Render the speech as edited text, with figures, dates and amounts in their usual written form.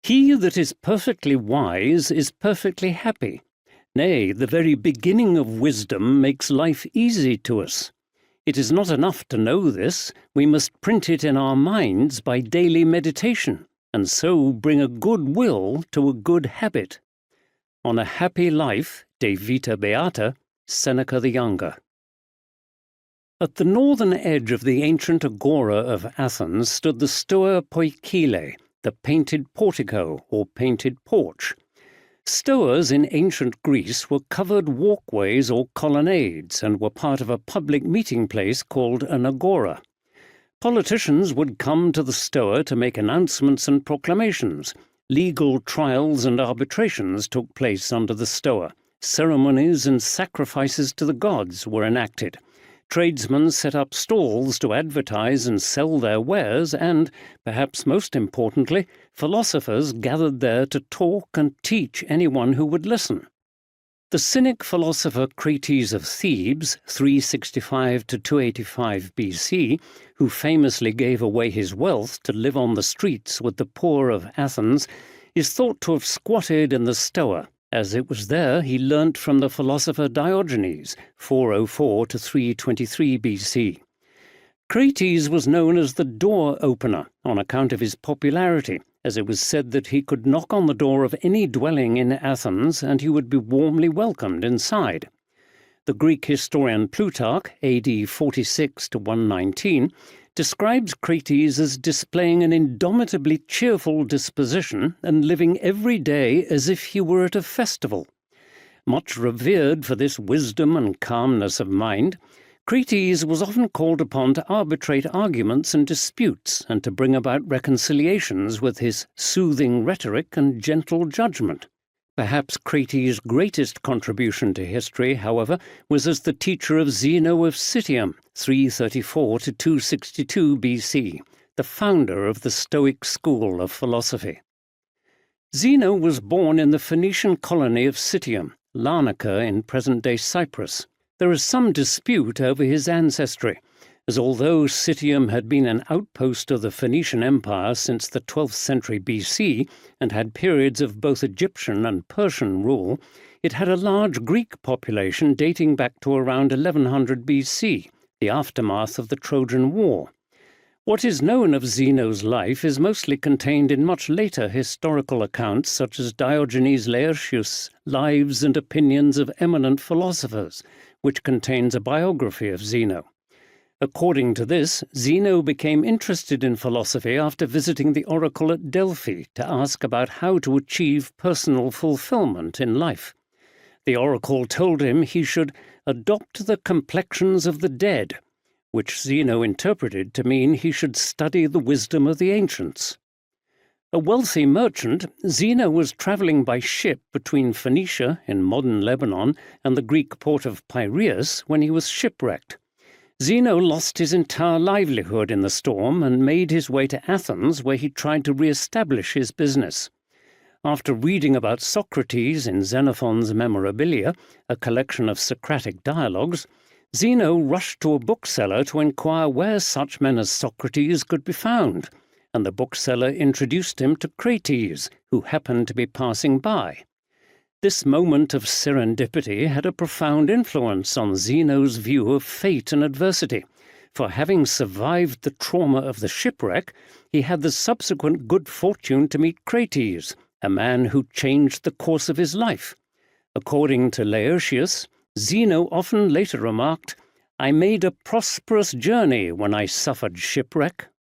He that is perfectly wise is perfectly happy. Nay, the very beginning of wisdom makes life easy to us. It is not enough to know this, we must print it in our minds by daily meditation, and so bring a good will to a good habit. On a happy life, De Vita Beata, Seneca the Younger. At the northern edge of the ancient agora of Athens stood the Stoa Poikile, the painted portico or painted porch. Stoas in ancient Greece were covered walkways or colonnades and were part of a public meeting place called an agora. Politicians would come to the Stoa to make announcements and proclamations. Legal trials and arbitrations took place under the Stoa. Ceremonies and sacrifices to the gods were enacted. Tradesmen set up stalls to advertise and sell their wares, and, perhaps most importantly, philosophers gathered there to talk and teach anyone who would listen. The Cynic philosopher Crates of Thebes, 365 to 285 BC, who famously gave away his wealth to live on the streets with the poor of Athens, is thought to have squatted in the Stoa, as it was there he learnt from the philosopher Diogenes, 404 to 323 BC. Crates was known as the door-opener on account of his popularity, as it was said that he could knock on the door of any dwelling in Athens and he would be warmly welcomed inside. The Greek historian Plutarch, AD 46 to 119, describes Crates as displaying an indomitably cheerful disposition and living every day as if he were at a festival. Much revered for this wisdom and calmness of mind, Crates was often called upon to arbitrate arguments and disputes and to bring about reconciliations with his soothing rhetoric and gentle judgment. Perhaps Crates' greatest contribution to history, however, was as the teacher of Zeno of Citium, 334 to 262 BC, the founder of the Stoic school of philosophy. Zeno was born in the Phoenician colony of Citium, Larnaca in present-day Cyprus. There is some dispute over his ancestry, as although Citium had been an outpost of the Phoenician Empire since the 12th century BC and had periods of both Egyptian and Persian rule, it had a large Greek population dating back to around 1100 BC, the aftermath of the Trojan War. What is known of Zeno's life is mostly contained in much later historical accounts such as Diogenes Laertius' Lives and Opinions of Eminent Philosophers, which contains a biography of Zeno. According to this, Zeno became interested in philosophy after visiting the oracle at Delphi to ask about how to achieve personal fulfillment in life. The oracle told him he should adopt the complexions of the dead, which Zeno interpreted to mean he should study the wisdom of the ancients. A wealthy merchant, Zeno was travelling by ship between Phoenicia in modern Lebanon and the Greek port of Piraeus when he was shipwrecked. Zeno lost his entire livelihood in the storm and made his way to Athens, where he tried to re-establish his business. After reading about Socrates in Xenophon's Memorabilia, a collection of Socratic dialogues, Zeno rushed to a bookseller to inquire where such men as Socrates could be found, and the bookseller introduced him to Crates, who happened to be passing by. This moment of serendipity had a profound influence on Zeno's view of fate and adversity, for having survived the trauma of the shipwreck, he had the subsequent good fortune to meet Crates, a man who changed the course of his life. According to Laertius, Zeno often later remarked, "I made a prosperous journey when I suffered shipwreck."